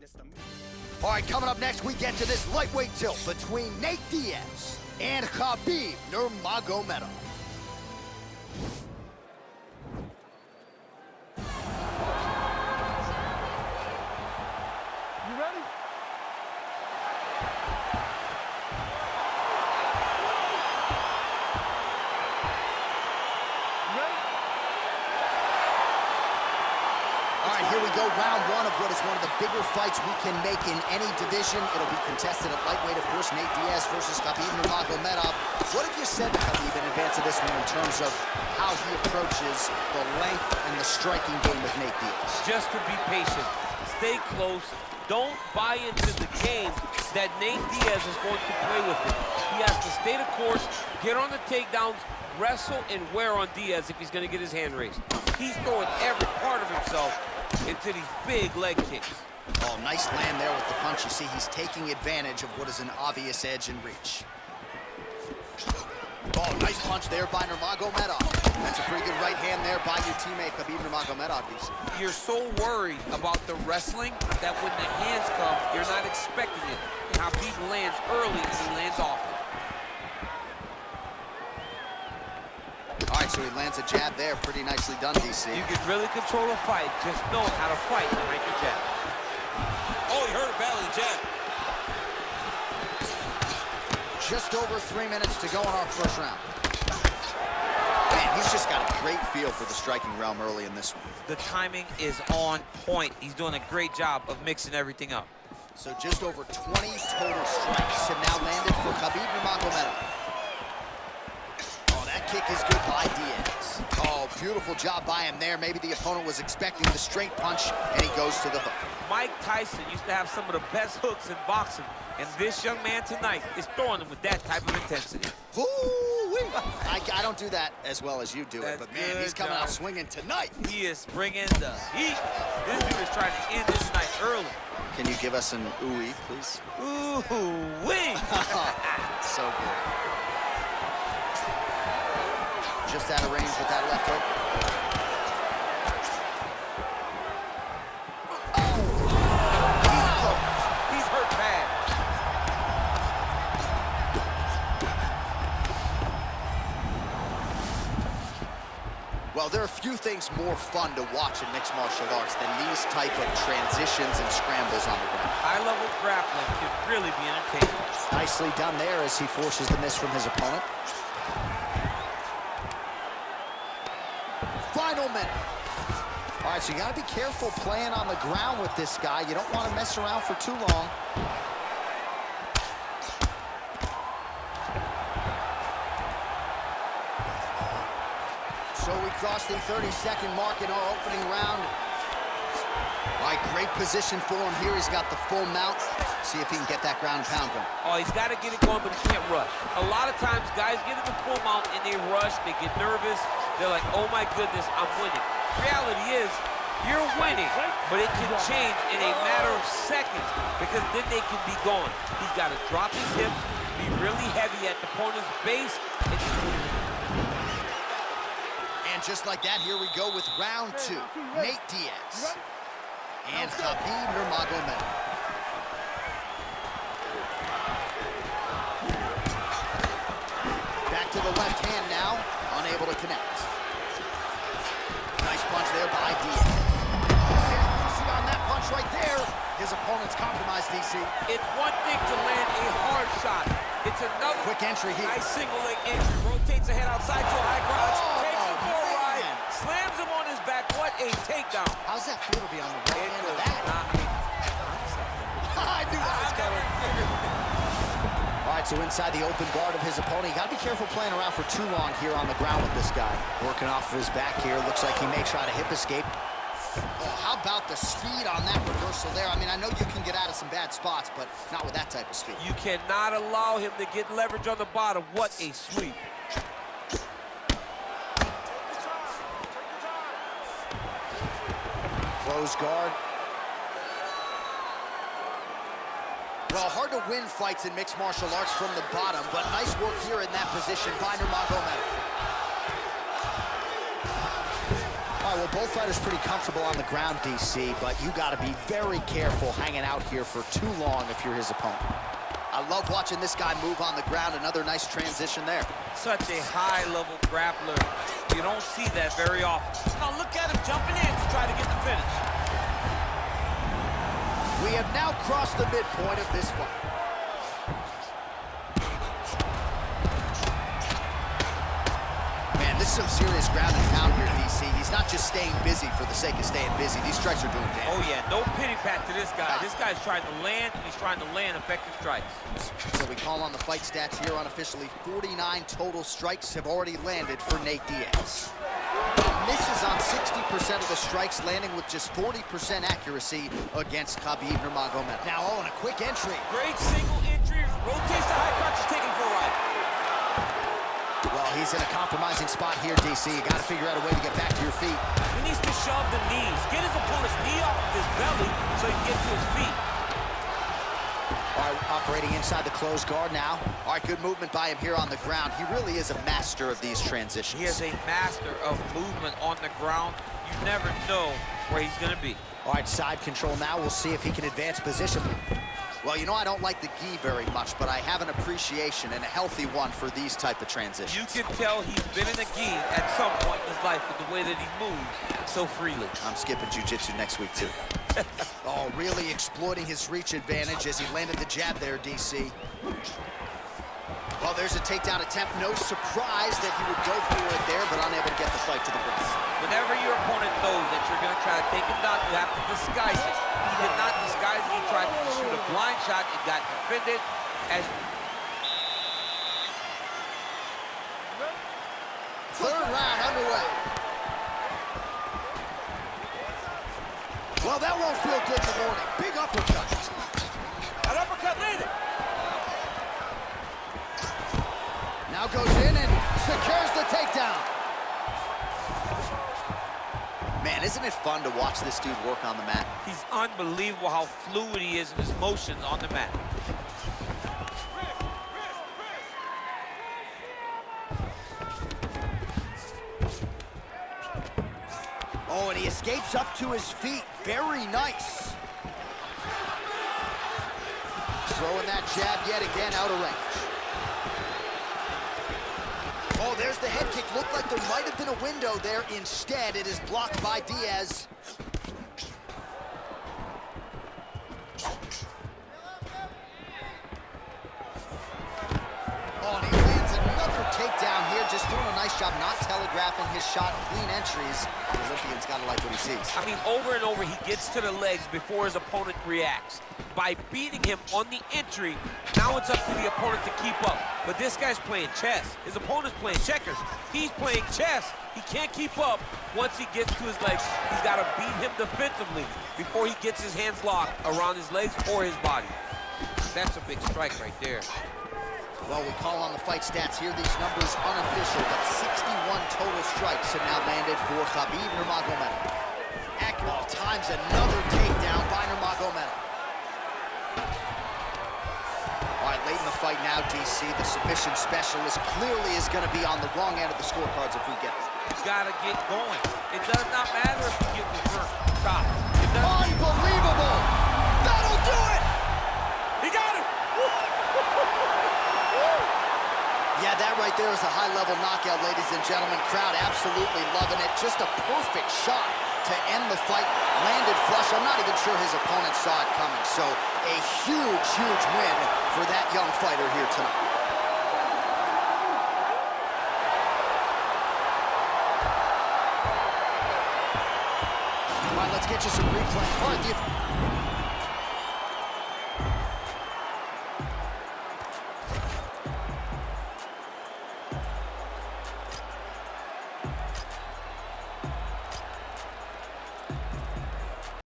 system. All right, coming up next, we get to this lightweight tilt between Nate Diaz and Khabib Nurmagomedov. You ready? Here we go, round one of what is one of the bigger fights we can make in any division. It'll be contested at lightweight, of course, Nate Diaz versus Khabib Nurmagomedov. What have you said to Khabib in advance of this one in terms of how he approaches the length and the striking game with Nate Diaz? Just to be patient, stay close, don't buy into the game that Nate Diaz is going to play with him. He has to stay the course, get on the takedowns, wrestle and wear on Diaz if he's going to get his hand raised. He's throwing every part of himself into these big leg kicks. Oh, nice land there with the punch. You see, he's taking advantage of what is an obvious edge and reach. Oh, nice punch there by Nurmagomedov. That's a pretty good right hand there by your teammate, Khabib Nurmagomedov, DC. You're so worried about the wrestling that when the hands come, you're not expecting it. Khabib lands early and he lands often. All right, so he lands a jab there. Pretty nicely done, DC. You can really control a fight. Just know how to fight behind your jab. Oh, he hurt badly, jab. Just over 3 minutes to go in our first round. Man, he's just got a great feel for the striking realm early in this one. The timing is on point. He's doing a great job of mixing everything up. So just over 20 total strikes have now landed for Khabib Nurmagomedov. Kick is good by Diaz. Oh, beautiful job by him there. Maybe the opponent was expecting the straight punch, and he goes to the hook. Mike Tyson used to have some of the best hooks in boxing, and this young man tonight is throwing them with that type of intensity. Ooh-wee. I don't do that as well as you do it, but man, he's coming out swinging tonight. He is bringing the heat. This dude is trying to end this night early. Can you give us an ooh-wee, please? Ooh-wee. So good. Just out of range with that left hook. Oh! He's hurt bad. Well, there are few things more fun to watch in mixed martial arts than these type of transitions and scrambles on the ground. High-level grappling can really be entertaining. Nicely done there as he forces the miss from his opponent. Final minute. All right, so you got to be careful playing on the ground with this guy. You don't want to mess around for too long. So we cross the 30-second mark in our opening round. All right, great position for him here. He's got the full mount. See if he can get that ground and pound going. Oh, he's got to get it going, but he can't rush. A lot of times, guys get in the full mount and they rush. They get nervous. They're like, oh my goodness, I'm winning. Reality is, you're winning, but it can change in a matter of seconds because then they can be gone. He's got to drop his hips, be really heavy at the opponent's base. And just like that, here we go with round two. Nate Diaz and Khabib Nurmagomedov. Back to the left hand now, unable to connect. Nice punch there by Diaz. See on that punch right there, his opponent's compromised, DC. It's one thing to land a hard shot. It's another. Quick entry here. Nice single leg entry. Rotates ahead outside to a high crotch. Takes him for a ride. Slams him on his back. What a takedown. How's that feel to be on the right end of that? I knew that was coming. All right, so inside the open guard of his opponent. You got to be careful playing around for too long here on the ground with this guy. Working off of his back here. Looks like he may try to hip escape. Oh, how about the speed on that reversal there? I mean, I know you can get out of some bad spots, but not with that type of speed. You cannot allow him to get leverage on the bottom. What a sweep. Close guard. Well, hard to win fights in mixed martial arts from the bottom, but nice work here in that position by Nurmagomedov. All right, well, both fighters pretty comfortable on the ground, DC, but you got to be very careful hanging out here for too long if you're his opponent. I love watching this guy move on the ground. Another nice transition there. Such a high-level grappler. You don't see that very often. Now look at him jumping in to try to get the finish. We have now crossed the midpoint of this fight. Man, this is some serious ground and pound here, DC. He's not just staying busy for the sake of staying busy. These strikes are doing damage. Oh, yeah, no pity pat to this guy. This guy's trying to land, and he's trying to land effective strikes. So we call on the fight stats here unofficially. 49 total strikes have already landed for Nate Diaz. He misses on 60% of the strikes, landing with just 40% accuracy against Khabib Nurmagomedov. Now, oh, and a quick entry. Great single entry, rotates the high crotch, is taking for a ride. Well, he's in a compromising spot here, DC. You got to figure out a way to get back to your feet. He needs to shove the knees, get his opponent's knee off of his belly so he can get to his feet. All right, operating inside the closed guard now. All right, good movement by him here on the ground. He really is a master of these transitions. He is a master of movement on the ground. You never know where he's going to be. All right, side control now. We'll see if he can advance position. Well, you know, I don't like the gi very much, but I have an appreciation and a healthy one for these type of transitions. You can tell he's been in a gi at some point in his life with the way that he moves so freely. I'm skipping jiu-jitsu next week, too. Oh, really exploiting his reach advantage as he landed the jab there, DC. Well, there's a takedown attempt. No surprise that he would go for it there, but unable to get the fight to the ground. Whenever your opponent knows that you're going to try to take him down, you have to disguise it. He did not disguise it. He tried to shoot a blind shot. It got defended as... Third round underway. Well, that won't feel good in the morning. Big uppercut. An uppercut landed. Now goes in and secures the takedown. Man, isn't it fun to watch this dude work on the mat? He's unbelievable how fluid he is in his motions on the mat. Oh, and he escapes up to his feet. Very nice. Throwing that jab yet again out of range. Oh, there's the head kick. Looked like there might have been a window there. Instead, it is blocked by Diaz. Oh, and he lands another takedown here. Just doing a nice job not telegraphing his shot. Clean entries. The Olympian's got to like what he sees. I mean, over and over, he gets to the legs before his opponent reacts. By beating him on the entry, now it's up to the opponent to keep up. But this guy's playing chess. His opponent's playing checkers. He's playing chess. He can't keep up once he gets to his legs. He's got to beat him defensively before he gets his hands locked around his legs or his body. That's a big strike right there. Well, we call on the fight stats here. These numbers unofficial, but 61 total strikes have now landed for Khabib Nurmagomedov. Accurate times another takedown by Nurmagomedov. All right, late in the fight now, DC, the submission specialist clearly is going to be on the wrong end of the scorecards if we get it. You got to get going. It does not matter if you get the first shot. Unbelievable! That'll do it! He got him! Yeah, that right there is a high-level knockout, ladies and gentlemen. Crowd absolutely loving it. Just a perfect shot to end the fight. Landed flush. I'm not even sure his opponent saw it coming. So a huge, huge win for that young fighter here tonight. All right, let's get you some replay. All right,